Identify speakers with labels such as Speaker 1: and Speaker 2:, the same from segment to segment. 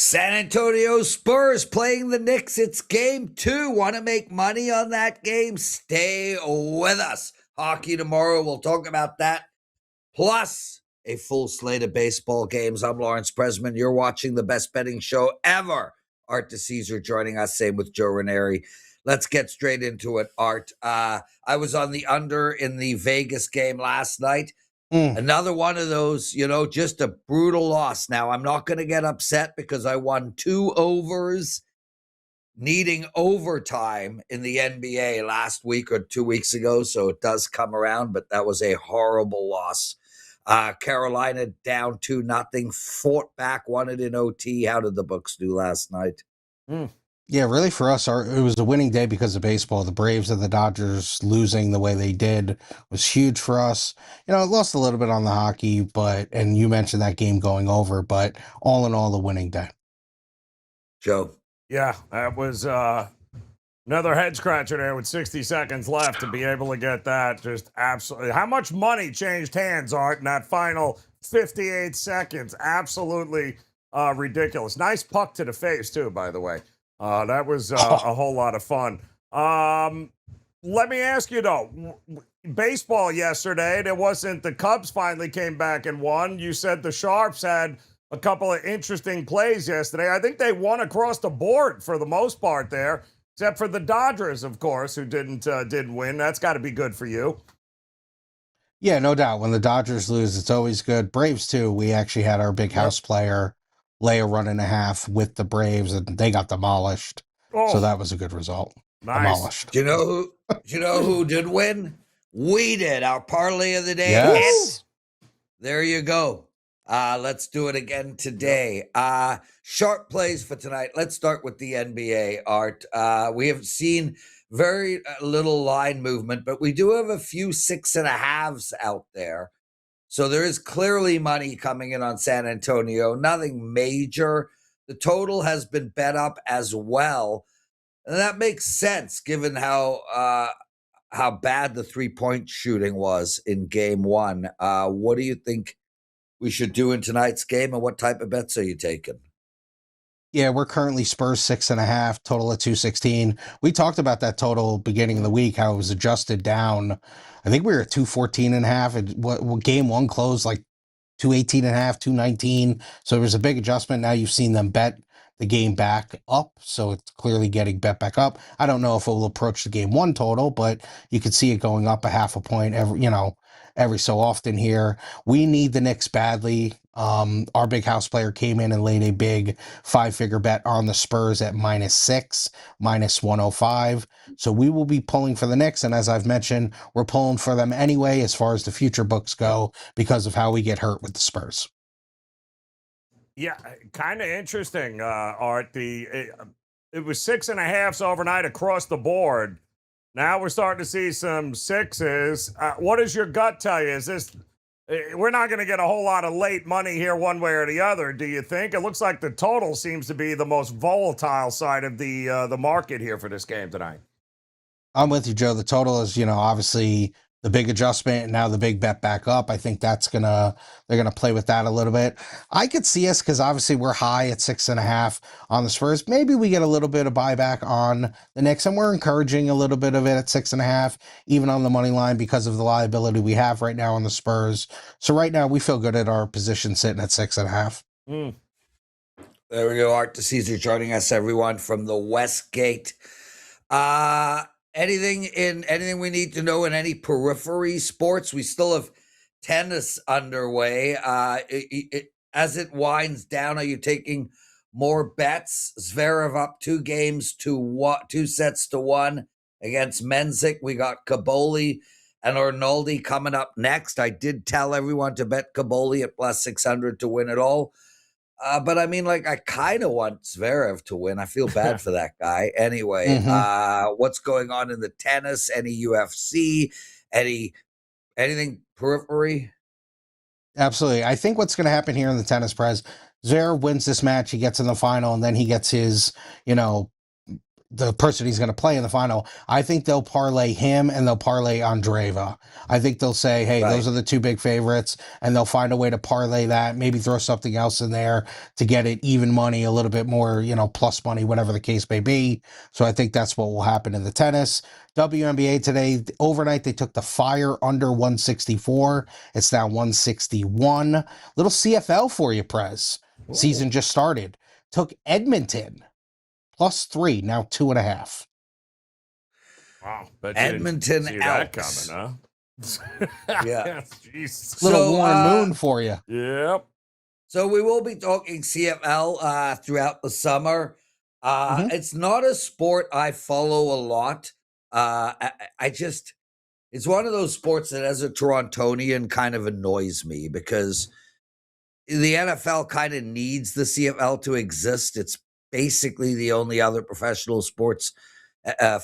Speaker 1: San Antonio Spurs playing the Knicks. It's game 2. Want to make money on that game? Stay with us. Hockey tomorrow. We'll talk about that. Plus, a full slate of baseball games. I'm Lawrence Presman. You're watching the best betting show ever. Art DeCesar joining us. Same with Joe Raineri. Let's get straight into it, Art. I was on the under in the Vegas game last night. Another one of those, just a brutal loss. Now, I'm not going to get upset because I won 2 overs needing overtime in the NBA last week or 2 weeks ago, so it does come around, but that was a horrible loss. Carolina down 2-0, fought back, won it in OT. How did the books do last night?
Speaker 2: Yeah, really for us, it was a winning day because of baseball. The Braves and the Dodgers losing the way they did was huge for us. It lost a little bit on the hockey, and you mentioned that game going over, but all in all, a winning day.
Speaker 1: Joe?
Speaker 3: Yeah, that was another head scratcher there with 60 seconds left to be able to get that. Just absolutely. How much money changed hands, Art, in that final 58 seconds? Absolutely ridiculous. Nice puck to the face, too, by the way. That was a whole lot of fun. Let me ask you, though, baseball yesterday, the Cubs finally came back and won. You said the Sharps had a couple of interesting plays yesterday. I think they won across the board for the most part there, except for the Dodgers, of course, who didn't win. That's got to be good for you.
Speaker 2: Yeah, no doubt. When the Dodgers lose, it's always good. Braves, too. We actually had our big house player lay a run and a half with the Braves, and they got demolished. So that was a good result.
Speaker 3: Nice.
Speaker 2: Demolished.
Speaker 1: Do you know who did win? We did. Our parlay of the day.
Speaker 2: Yes.
Speaker 1: There you go. Let's do it again today. Sharp plays for tonight. Let's start with the NBA, Art. We have seen very little line movement, but we do have a few 6.5s out there. So there is clearly money coming in on San Antonio. Nothing major. The total has been bet up as well. And that makes sense given how bad the 3-point shooting was in game 1. What do you think we should do in tonight's game, and what type of bets are you taking?
Speaker 2: Yeah, we're currently Spurs 6.5, total at 216. We talked about that total beginning of the week, how it was adjusted down. I think we were at 214.5. Game 1 closed like 218.5, 219. So there was a big adjustment. Now you've seen them bet the game back up, so it's clearly getting bet back up. I don't know if it will approach the game 1 total, but you could see it going up a half a point every so often here. We need the Knicks badly. Our big house player came in and laid a big 5-figure bet on the Spurs at -6, -105. So we will be pulling for the Knicks, and as I've mentioned, we're pulling for them anyway as far as the future books go because of how we get hurt with the Spurs.
Speaker 3: Yeah, kind of interesting, Art. It was 6.5s overnight across the board. Now we're starting to see some 6s. What does your gut tell you? Is this? We're not going to get a whole lot of late money here one way or the other, do you think? It looks like the total seems to be the most volatile side of the market here for this game tonight.
Speaker 2: I'm with you, Joe. The total is, obviously the big adjustment and now the big bet back up. I think they're gonna play with that a little bit. I could see us, because obviously we're high at 6.5 on the Spurs. Maybe we get a little bit of buyback on the Knicks, and we're encouraging a little bit of it at 6.5, even on the money line, because of the liability we have right now on the Spurs. So right now we feel good at our position sitting at 6.5.
Speaker 1: There we go. Art DeCesar joining us, everyone, from the Westgate. Anything we need to know in any periphery sports? We still have tennis underway. As it winds down, are you taking more bets? Zverev up 2 games to 2 sets to 1 against Menzik. We got Kaboli and Arnoldi coming up next. I did tell everyone to bet Kaboli at +600 to win it all. But I mean, I kind of want Zverev to win. I feel bad for that guy. Anyway, what's going on in the tennis? Any UFC? Anything periphery?
Speaker 2: Absolutely. I think what's going to happen here in the tennis, Prez, Zverev wins this match. He gets in the final, and then he gets his, the person he's going to play in the final. I think they'll parlay him and they'll parlay Andreeva. I think they'll say, hey, those are the two big favorites, and they'll find a way to parlay that, maybe throw something else in there to get it even money, a little bit more, plus money, whatever the case may be. So I think that's what will happen in the tennis. WNBA today, overnight, they took the Fire under 164. It's now 161. Little CFL for you, Prez. Season just started. Took Edmonton +3, now 2.5.
Speaker 3: Wow. Bet
Speaker 1: Edmonton
Speaker 3: see
Speaker 1: Elks.
Speaker 3: that coming, huh?
Speaker 1: Yeah.
Speaker 3: Jeez.
Speaker 2: Little Warren Moon for you.
Speaker 3: Yep.
Speaker 1: So we will be talking CFL throughout the summer. It's not a sport I follow a lot. It's one of those sports that as a Torontonian kind of annoys me because the NFL kind of needs the CFL to exist. It's basically the only other professional sports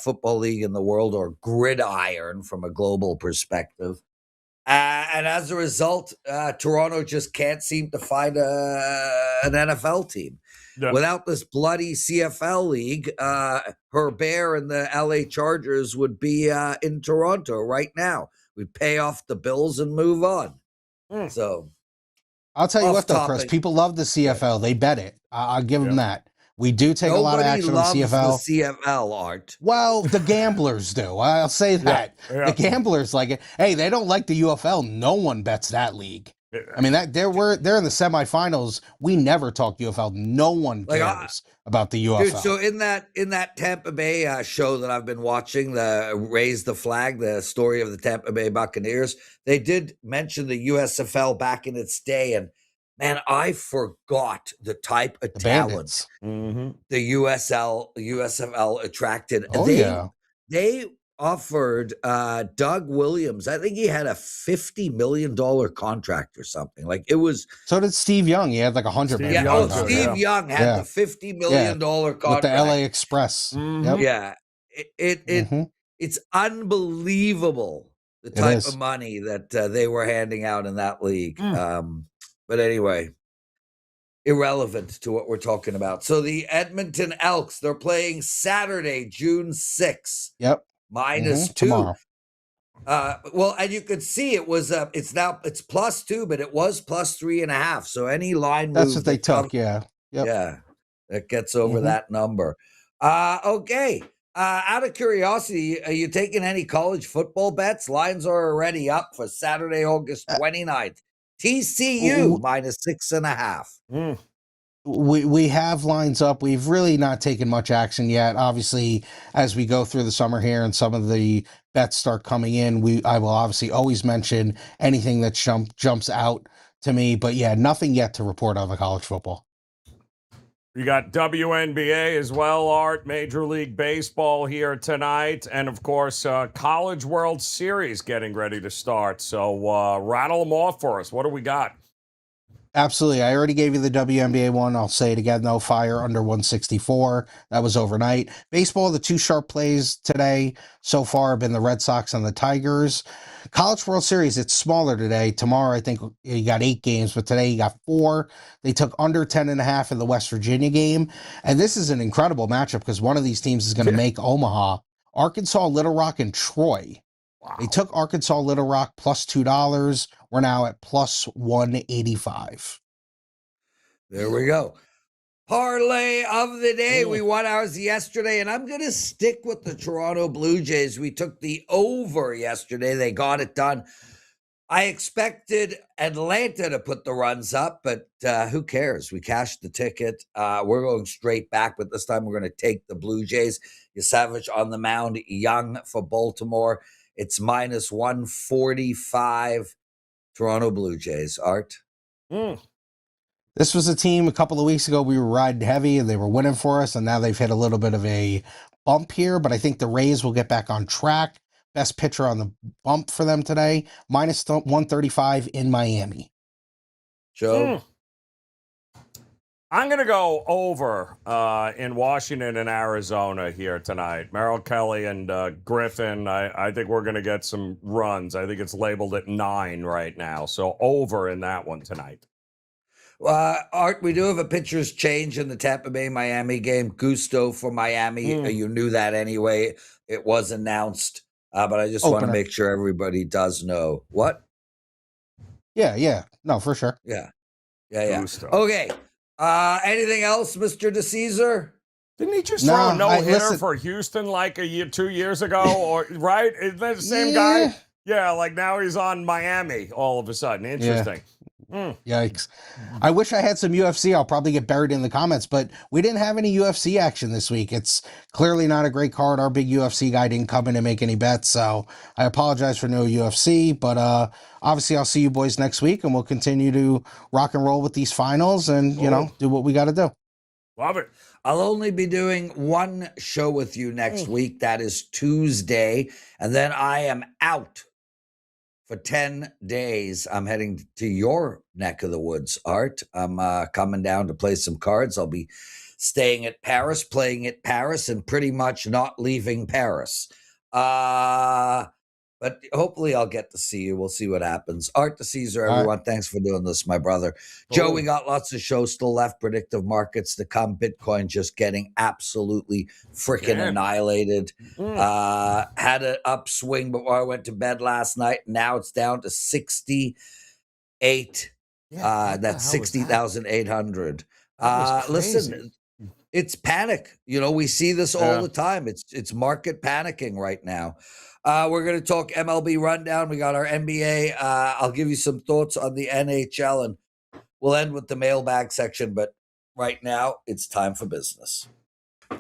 Speaker 1: football league in the world, or gridiron from a global perspective. And as a result, Toronto just can't seem to find an NFL team.
Speaker 3: Yep.
Speaker 1: Without this bloody CFL league, Herbert and the LA Chargers would be in Toronto right now. We'd pay off the bills and move on. So
Speaker 2: I'll tell you what, though,
Speaker 1: topic.
Speaker 2: Chris, people love the CFL. They bet it. I'll give them that. We do take a lot of action on
Speaker 1: Nobody
Speaker 2: CFL.
Speaker 1: loves the CFL, Art.
Speaker 2: Well, the gamblers do. I'll say that.
Speaker 3: Yeah.
Speaker 2: The gamblers like it. Hey, they don't like the UFL. No one bets that league. I mean, they're in the semifinals. We never talk UFL. No one cares about the UFL.
Speaker 1: Dude, so in that Tampa Bay show that I've been watching, the Raise the Flag, the story of the Tampa Bay Buccaneers, they did mention the USFL back in its day, and man, I forgot the type of talent the USFL attracted. They offered Doug Williams. I think he had a $50 million contract or something. Like it was.
Speaker 2: So did Steve Young. He had like $100 million.
Speaker 1: Steve Young had the $50 million contract
Speaker 2: with the LA Express.
Speaker 3: Mm-hmm.
Speaker 2: Yep.
Speaker 1: Yeah, it's unbelievable the type of money that they were handing out in that league. But anyway, irrelevant to what we're talking about. So the Edmonton Elks, they're playing Saturday, June 6th.
Speaker 2: Yep.
Speaker 1: -2.
Speaker 2: Tomorrow.
Speaker 1: Well, and you could see it was it's +2, but it was +3.5. So any line
Speaker 2: that's
Speaker 1: move
Speaker 2: what they took. Yeah. Yep.
Speaker 1: Yeah. That gets over that number. Okay. Out of curiosity, are you taking any college football bets? Lines are already up for Saturday, August 29th. TCU -6.5.
Speaker 2: We have lines up. We've really not taken much action yet. Obviously, as we go through the summer here and some of the bets start coming in, I will obviously always mention anything that jumps out to me. But yeah, nothing yet to report on the college football.
Speaker 3: You got WNBA as well, Art, Major League Baseball here tonight, and of course, College World Series getting ready to start. So rattle them off for us. What do we got?
Speaker 2: Absolutely. I already gave you the WNBA one. I'll say it again, though. Fire under 164. That was overnight. Baseball, the two sharp plays today so far have been the Red Sox and the Tigers. College World Series, it's smaller today. Tomorrow, I think you got 8 games, but today you got 4. They took under 10.5 in the West Virginia game. And this is an incredible matchup because one of these teams is going to make Omaha. Arkansas, Little Rock, and Troy. Wow. They took Arkansas Little Rock +$2. We're now at +185.
Speaker 1: There we go. Parlay of the day. We won ours yesterday, and I'm going to stick with the Toronto Blue Jays. We took the over yesterday. They got it done. I expected Atlanta to put the runs up, but who cares? We cashed the ticket. We're going straight back, but this time we're going to take the Blue Jays. Yasavage on the mound, Young for Baltimore. It's -145. Toronto Blue Jays. Art?
Speaker 2: This was a team a couple of weeks ago we were riding heavy and they were winning for us, and now they've hit a little bit of a bump here, but I think the Rays will get back on track. Best pitcher on the bump for them today, -135 in Miami.
Speaker 1: Joe?
Speaker 3: I'm going to go over in Washington and Arizona here tonight. Merrill Kelly and Griffin, I think we're going to get some runs. I think it's labeled at 9 right now. So over in that one tonight.
Speaker 1: Art, we do have a pitcher's change in the Tampa Bay Miami game. Gusto for Miami. You knew that anyway. It was announced, but I just want to
Speaker 2: Opener.
Speaker 1: make sure everybody does know. What?
Speaker 2: Yeah. No, for sure.
Speaker 1: Yeah.
Speaker 3: Gusto.
Speaker 1: Okay. Anything else, Mr. DeCesar?
Speaker 3: Didn't he just
Speaker 2: No,
Speaker 3: throw a no-hitter
Speaker 2: listen-
Speaker 3: for Houston like 2 years ago? Or right? Is that the same guy? Yeah, like now he's on Miami all of a sudden. Interesting.
Speaker 2: Yikes. I wish I had some UFC. I'll probably get buried in the comments, but we didn't have any UFC action this week. It's clearly not a great card. Our big UFC guy didn't come in and make any bets, so I apologize for no UFC, but obviously I'll see you boys next week, and we'll continue to rock and roll with these finals and, you know, do what we got to do.
Speaker 3: Love it.
Speaker 1: I'll only be doing one show with you next week. That is Tuesday, and then I am out for 10 days. I'm heading to your neck of the woods, Art. I'm coming down to play some cards. I'll be staying at Paris, playing at Paris, and pretty much not leaving Paris. But hopefully I'll get to see you. We'll see what happens. Art DeCesar, everyone. Thanks for doing this, my brother. Joe, we got lots of shows still left. Predictive markets to come. Bitcoin just getting absolutely freaking annihilated. Had an upswing before I went to bed last night. Now it's down to 68. That's 60,800. Listen, it's panic. You know, we see this all the time. It's market panicking right now. We're going to talk MLB rundown. We got our NBA. I'll give you some thoughts on the NHL, and we'll end with the mailbag section. But right now, it's time for business.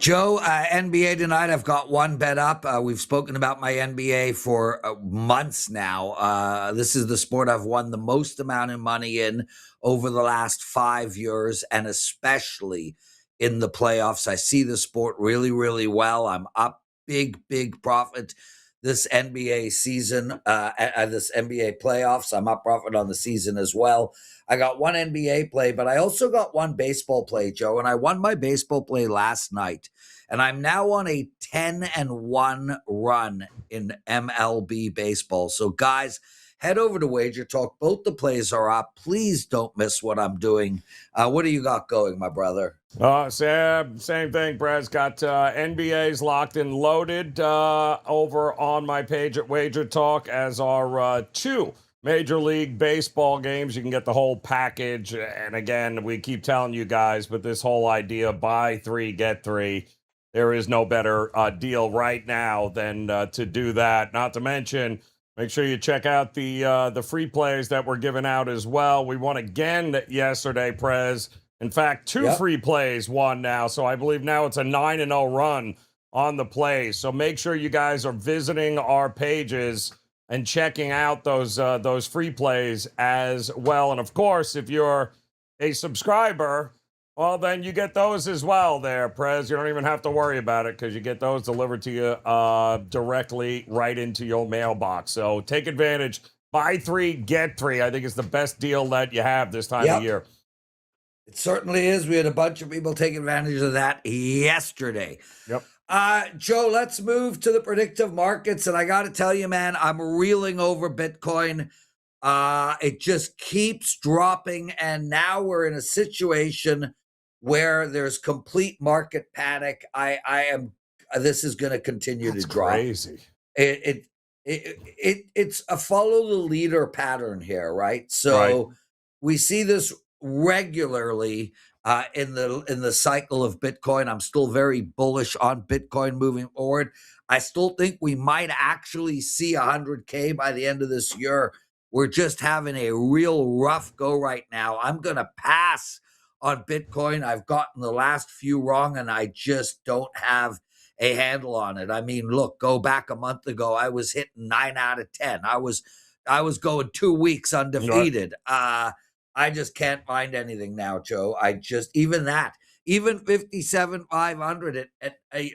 Speaker 1: Joe, NBA tonight, I've got one bet up. We've spoken about my NBA for months now. This is the sport I've won the most amount of money in over the last 5 years, and especially in the playoffs. I see the sport really, really well. I'm up big profit this NBA season, this NBA playoffs. I'm up profit on the season as well. I got one NBA play, but I also got one baseball play, Joe, and I won my baseball play last night. And I'm now on a 10-1 run in MLB baseball. So, guys, head over to WagerTalk. Both the plays are up. Please don't miss what I'm doing. What do you got going, my brother?
Speaker 3: Sam, same thing, Prez. Got NBA's locked and loaded over on my page at WagerTalk, as are two Major League Baseball games. You can get the whole package. And again, we keep telling you guys, but this whole idea, buy three, get three, there is no better deal right now than to do that. Not to mention, make sure you check out the free plays that we're giving out as well. We won again yesterday, Prez. In fact, two free plays won now. So I believe now it's a 9-0 run on the plays. So make sure you guys are visiting our pages and checking out those free plays as well. And of course, if you're a subscriber, well, then you get those as well there, Prez. You don't even have to worry about it because you get those delivered to you directly right into your mailbox. So take advantage. Buy three, get three. I think it's the best deal that you have this time of year.
Speaker 1: It certainly is. We had a bunch of people take advantage of that yesterday.
Speaker 3: Yep.
Speaker 1: Joe, let's move to the predictive markets. And I got to tell you, man, I'm reeling over Bitcoin. It just keeps dropping. And now we're in a situation where there's complete market panic. This is going to continue to drop.
Speaker 3: Crazy.
Speaker 1: It's a follow the leader pattern here, right? So we see this regularly in the cycle of Bitcoin. I'm still very bullish on Bitcoin moving forward. I still think we might actually see 100K by the end of this year. We're just having a real rough go right now. I'm going to pass on Bitcoin. I've gotten the last few wrong, and I just don't have a handle on it. I mean, look, go back a month ago, I was hitting 9 out of 10. I was going 2 weeks undefeated. I just can't find anything now, Joe. Even 57,500,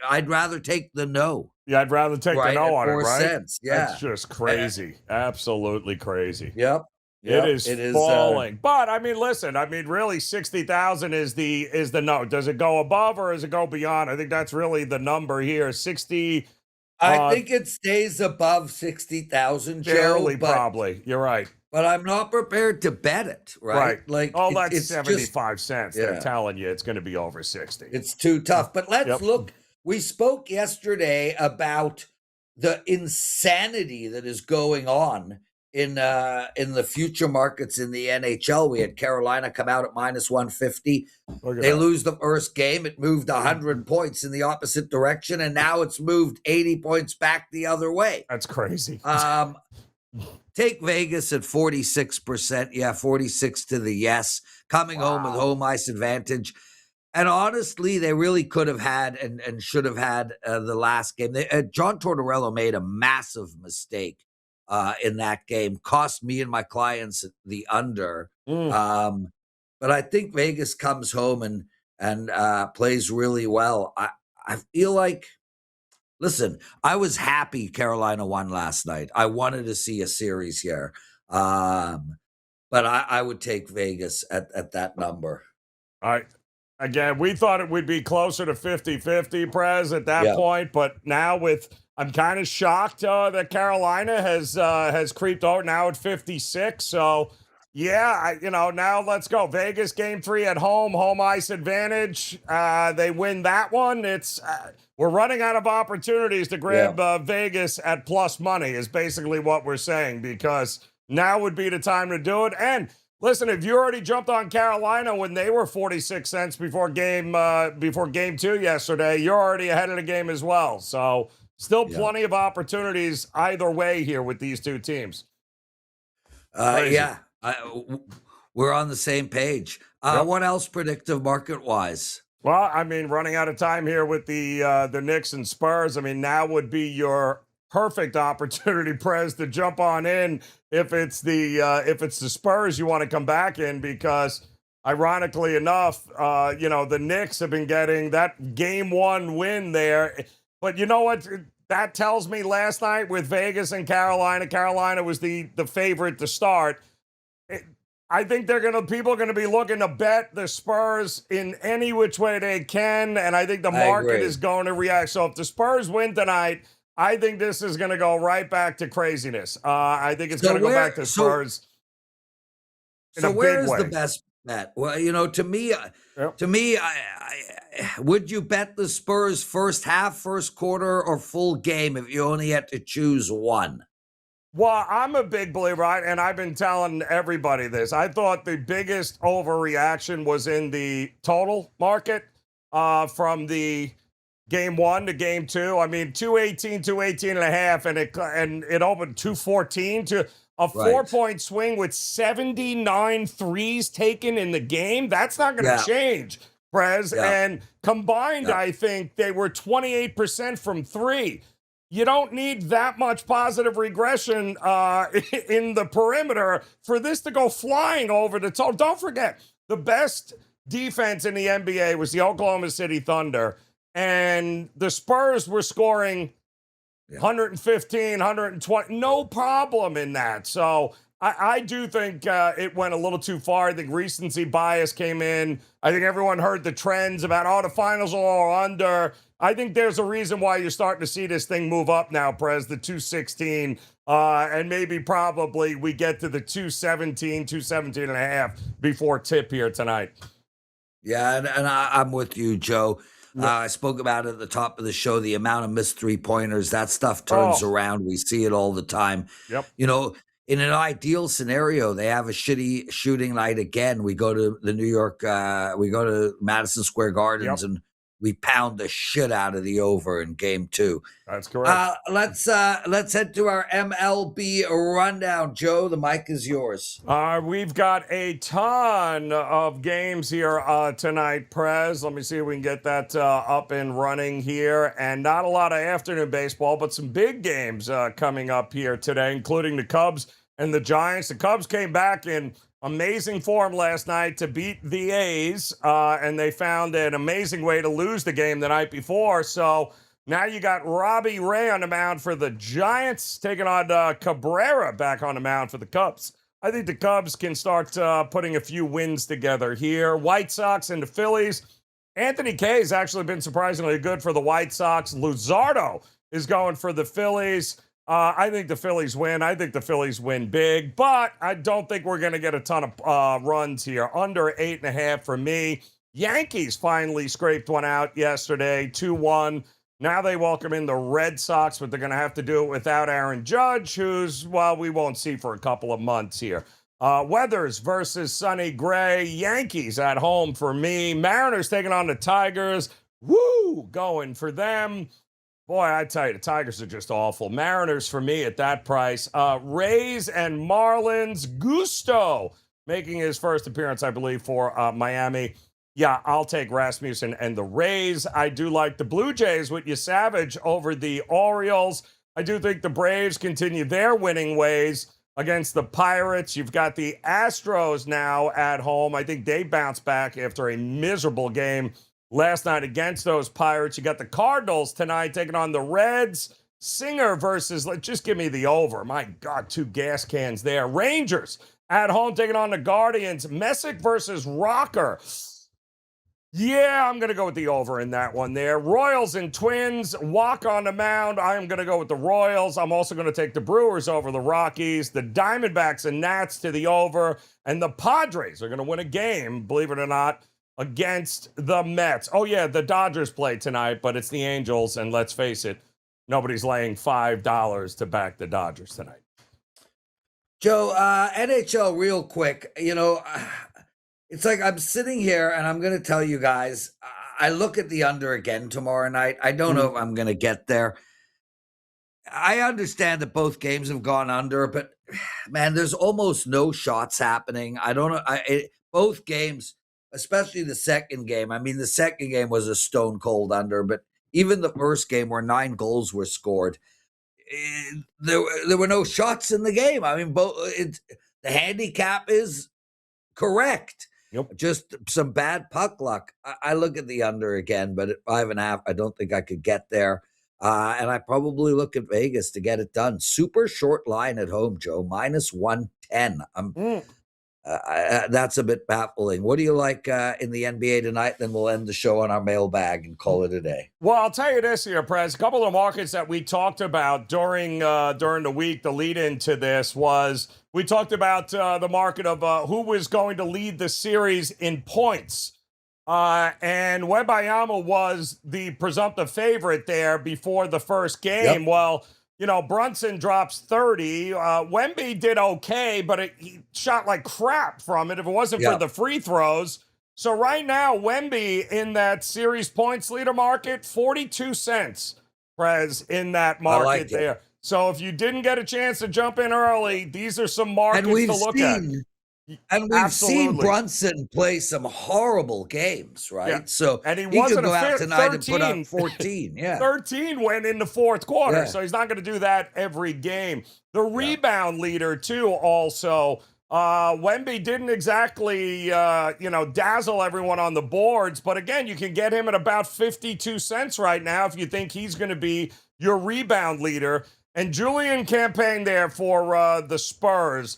Speaker 1: I'd rather take the no.
Speaker 3: Yeah, I'd rather take the no on it, right?
Speaker 1: Cents. Yeah.
Speaker 3: That's just crazy. Absolutely crazy.
Speaker 1: Yep.
Speaker 3: It is falling. But I mean, listen, really 60,000 is the no. Does it go above or does it go beyond? I think that's really the number here. 60.
Speaker 1: I think it stays above 60,000, Joe.
Speaker 3: Barely, probably. You're right.
Speaker 1: but I'm not prepared to bet it, right? Like,
Speaker 3: Oh, that's
Speaker 1: it's
Speaker 3: 75 cents. They're
Speaker 1: yeah.
Speaker 3: telling you it's going to be over 60.
Speaker 1: It's too tough. But let's
Speaker 3: Yep.
Speaker 1: look. We spoke yesterday about the insanity that is going on in the future markets in the NHL. We had Carolina come out at -150.
Speaker 3: Look at
Speaker 1: They
Speaker 3: that.
Speaker 1: lose the first game. It moved 100 points in the opposite direction, and now it's moved 80 points back the other way.
Speaker 3: That's crazy.
Speaker 1: Take Vegas at 46%. Yeah, 46 to the yes. Coming home with home ice advantage. And honestly, they really could have had and should have had the last game. John Tortorella made a massive mistake in that game. Cost me and my clients the under. But I think Vegas comes home and plays really well. I feel like, listen, I was happy Carolina won last night. I wanted to see a series here. But I would take Vegas at that number.
Speaker 3: All right. Again, we thought it would be closer to 50-50, Prez, at that point. But now I'm kind of shocked that Carolina has creeped over now at 56. So, yeah, now let's go. Vegas game 3 at home ice advantage. They win that one. We're running out of opportunities to grab Vegas at plus money is basically what we're saying, because now would be the time to do it. And listen, if you already jumped on Carolina when they were 46 cents before game 2 yesterday, you're already ahead of the game as well. So still plenty of opportunities either way here with these two teams.
Speaker 1: We're on the same page. What else predictive market-wise?
Speaker 3: Well, I mean, running out of time here with the Knicks and Spurs. I mean, now would be your perfect opportunity, Prez, to jump on in if it's the Spurs you want to come back in, because ironically enough, the Knicks have been getting that game 1 win there. But you know what? That tells me last night with Vegas and Carolina was the favorite to start. I think people are going to be looking to bet the Spurs in any which way they can, and I think the market is going to react. So if the Spurs win tonight, I think this is going to go right back to craziness. I think it's going to go back to Spurs.
Speaker 1: So where is the best bet? Well, to me, would you bet the Spurs first half, first quarter, or full game if you only had to choose one?
Speaker 3: Well, I'm a big believer, and I've been telling everybody this. I thought the biggest overreaction was in the total market from the game 1 to game 2. I mean, 218, 218.5, and it opened 214 to a 4-point swing with 79 threes taken in the game. That's not going to change, Prez. And combined, I think they were 28% from 3. You don't need that much positive regression in the perimeter for this to go flying over the total. Don't forget, the best defense in the NBA was the Oklahoma City Thunder, and the Spurs were scoring 115, 120, no problem in that. So I do think it went a little too far. I think recency bias came in. I think everyone heard the trends about, the finals are under. I think there's a reason why you're starting to see this thing move up now, Prez, the 216, and maybe probably we get to the 217 and a half before tip here tonight.
Speaker 1: Yeah, and I'm with you, Joe. I spoke about it at the top of the show, the amount of missed three-pointers. That stuff turns around. We see it all the time.
Speaker 3: Yep.
Speaker 1: In an ideal scenario, they have a shitty shooting night again. We go to we go to Madison Square Gardens and we pound the shit out of the over in game 2.
Speaker 3: That's correct.
Speaker 1: Let's head to our MLB rundown. Joe, the mic is yours.
Speaker 3: We've got a ton of games here tonight, Prez. Let me see if we can get that up and running here. And not a lot of afternoon baseball, but some big games coming up here today, including the Cubs and the Giants. The Cubs came back in amazing form last night to beat the A's, and they found an amazing way to lose the game the night before. So now you got Robbie Ray on the mound for the Giants, taking on Cabrera back on the mound for the Cubs. I think the Cubs can start putting a few wins together here. White Sox and the Phillies. Anthony Kay has actually been surprisingly good for the White Sox. Luzardo is going for the Phillies. I think the Phillies win. I think the Phillies win big, but I don't think we're going to get a ton of runs here. Under 8.5 for me. Yankees finally scraped one out yesterday, 2-1. Now they welcome in the Red Sox, but they're going to have to do it without Aaron Judge, who's, well, we won't see for a couple of months here. Weathers versus Sonny Gray. Yankees at home for me. Mariners taking on the Tigers. Woo! Going for them. Boy, I tell you, the Tigers are just awful. Mariners for me at that price. Rays and Marlins. Gusto making his first appearance, I believe, for Miami. Yeah, I'll take Rasmussen and the Rays. I do like the Blue Jays with you, Savage, over the Orioles. I do think the Braves continue their winning ways against the Pirates. You've got the Astros now at home. I think they bounce back after a miserable game last night against those Pirates. You got the Cardinals tonight taking on the Reds. Singer versus, just give me the over. My God, 2 gas cans there. Rangers at home taking on the Guardians. Messick versus Rocker. Yeah, I'm going to go with the over in that one there. Royals and Twins, walk on the mound. I am going to go with the Royals. I'm also going to take the Brewers over the Rockies. The Diamondbacks and Nats to the over. And the Padres are going to win a game, believe it or not, against the Mets. Oh, yeah, the Dodgers play tonight, but it's the Angels, and let's face it, nobody's laying $5 to back the Dodgers tonight.
Speaker 1: Joe, NHL real quick. It's like I'm sitting here, and I'm going to tell you guys, I look at the under again tomorrow night. I don't know if I'm going to get there. I understand that both games have gone under, but, man, there's almost no shots happening. I don't know. Both games, especially the second game. I mean, the second game was a stone cold under, but even the first game where 9 goals were scored, there were no shots in the game. I mean, the handicap is correct.
Speaker 3: Yep.
Speaker 1: Just some bad puck luck. I look at the under again, but at 5.5, I don't think I could get there. And I probably look at Vegas to get it done. Super short line at home, Joe, -110. That's a bit baffling. What do you like in the NBA tonight? Then we'll end the show on our mailbag and call it a day.
Speaker 3: Well, I'll tell you this here, Prez. A couple of markets that we talked about during the week, the lead into this was we talked about the market of who was going to lead the series in points. And Wembanyama was the presumptive favorite there before the first game. Yep. Well, Brunson drops 30. Wemby did okay, but he shot like crap from it if it wasn't for the free throws. So right now, Wemby in that series points leader market, 42 cents, Prez, in that market there. So if you didn't get a chance to jump in early, these are some markets to look at.
Speaker 1: And we've seen Brunson play some horrible games, right?
Speaker 3: Yeah.
Speaker 1: So
Speaker 3: and he
Speaker 1: could go out tonight 13. And put up 14. Yeah,
Speaker 3: 13 went in the fourth quarter, so he's not going to do that every game. The rebound leader too. Also, Wemby didn't exactly dazzle everyone on the boards, but again, you can get him at about 52 cents right now if you think he's going to be your rebound leader. And Julian campaigned there for the Spurs.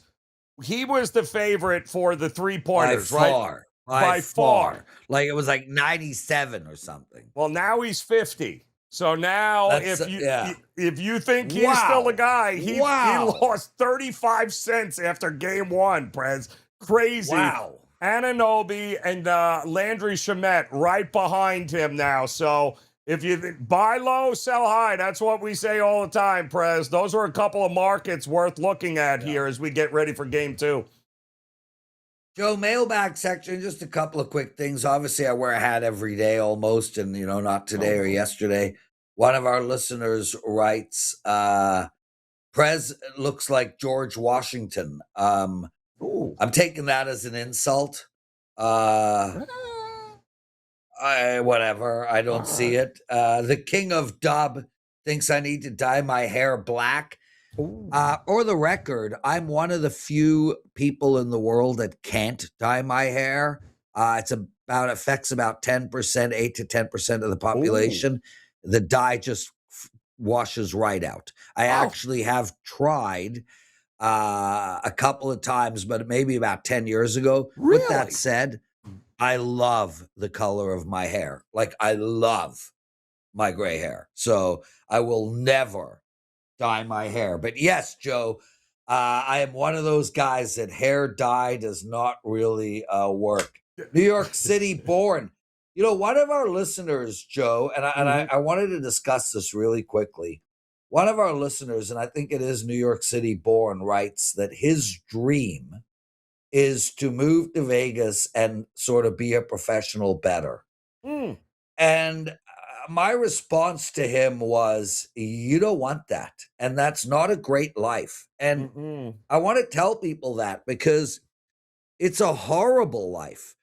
Speaker 3: He was the favorite for the 3-pointers, right?
Speaker 1: By far. Like it was like 97 or something.
Speaker 3: Well, now he's 50. So now if you think he's still the guy, he lost 35 cents after game 1, Prez. Crazy.
Speaker 1: Wow.
Speaker 3: Anunoby and Landry Shamet right behind him now. So if you buy low, sell high. That's what we say all the time, Prez. Those are a couple of markets worth looking at here as we get ready for game 2.
Speaker 1: Joe, mailbag section, just a couple of quick things. Obviously, I wear a hat every day almost, and, not today or yesterday. One of our listeners writes, Prez looks like George Washington. I'm taking that as an insult. Whatever. I don't see it. The king of dub thinks I need to dye my hair black. For the record, I'm one of the few people in the world that can't dye my hair. Affects about 10%, 8 to 10% of the population. Ooh. The dye just washes right out. I actually have tried a couple of times, but maybe about 10 years ago.
Speaker 3: Really?
Speaker 1: With that said, I love the color of my hair. Like, I love my gray hair. So I will never dye my hair. But yes, Joe, I am one of those guys that hair dye does not really work. New York City born. You know, one of our listeners, Joe, and I wanted to discuss this really quickly. One of our listeners, and I think it is New York City born, writes that his dream is to move to Vegas and sort of be a professional bettor.
Speaker 3: Mm.
Speaker 1: And my response to him was, you don't want that. And that's not a great life. And I want to tell people that because it's a horrible life.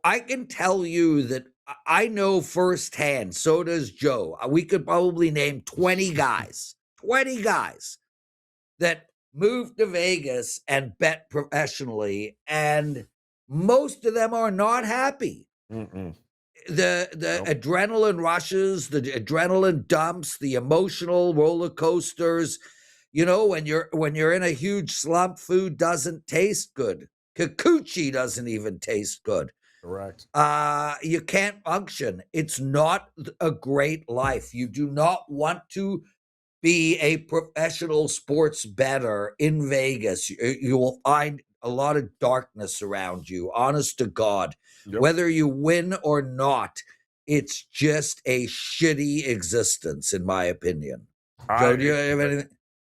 Speaker 1: I can tell you that I know firsthand, so does Joe. We could probably name 20 guys that moved to Vegas and bet professionally, and most of them are not happy. The adrenaline rushes, the adrenaline dumps, the emotional roller coasters. You know, when you're in a huge slump, food doesn't taste good. Kikuchi doesn't even taste good.
Speaker 3: Correct.
Speaker 1: You can't function. It's not a great life. You do not want to be a professional sports bettor in Vegas. You will find a lot of darkness around you, honest to God.
Speaker 3: Yep.
Speaker 1: Whether you win or not, it's just a shitty existence, in my opinion. Joe, do you have anything?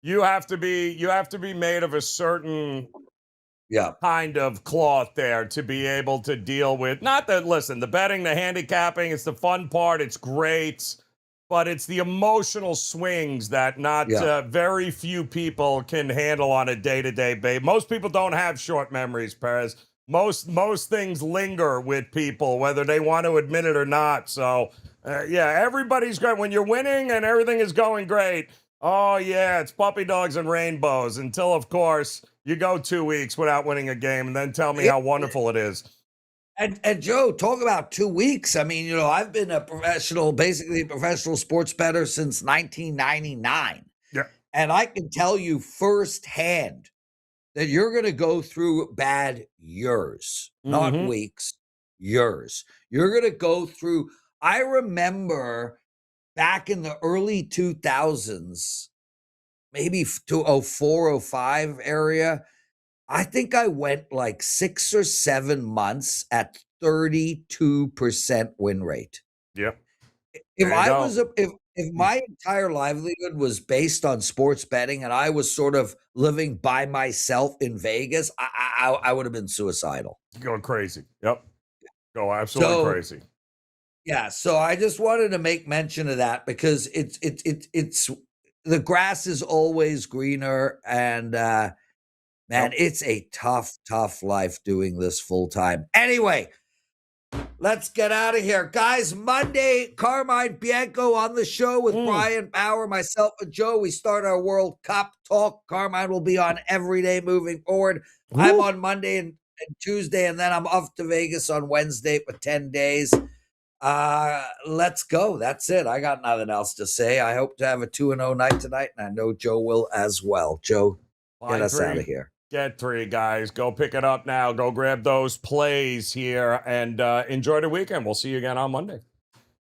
Speaker 3: You have to be made of a certain kind of cloth there to be able to deal with. Not that, listen, the betting, the handicapping, it's the fun part. It's great. But it's the emotional swings that very few people can handle on a day-to-day basis. Most people don't have short memories, Perez. Most things linger with people, whether they want to admit it or not. So, everybody's great. When you're winning and everything is going great, oh, yeah, it's puppy dogs and rainbows until, of course, you go 2 weeks without winning a game and then tell me how wonderful it is.
Speaker 1: And Joe, talk about 2 weeks. I mean, you know, I've been basically a professional sports bettor since 1999.
Speaker 3: Yeah.
Speaker 1: And I can tell you firsthand that you're going to go through bad years, not weeks, years. You're going to go through. I remember back in the early 2000s, maybe to 04, 05 area, I think I went like 6 or 7 months at 32% win rate.
Speaker 3: Yep.
Speaker 1: If my entire livelihood was based on sports betting and I was sort of living by myself in Vegas, I would have been suicidal.
Speaker 3: Going crazy. Yep. Go absolutely crazy.
Speaker 1: Yeah. So I just wanted to make mention of that because it's the grass is always greener, and man, it's a tough life doing this full time. Anyway, let's get out of here. Guys, Monday, Carmine Bianco on the show with Brian Bauer, myself, and Joe. We start our World Cup talk. Carmine will be on every day moving forward. I'm on Monday and Tuesday, and then I'm off to Vegas on Wednesday for 10 days. Let's go. That's it. I got nothing else to say. I hope to have a 2-0 night tonight, and I know Joe will as well. Joe, get us out of here.
Speaker 3: Get 3, guys. Go pick it up now. Go grab those plays here and enjoy the weekend. We'll see you again on Monday.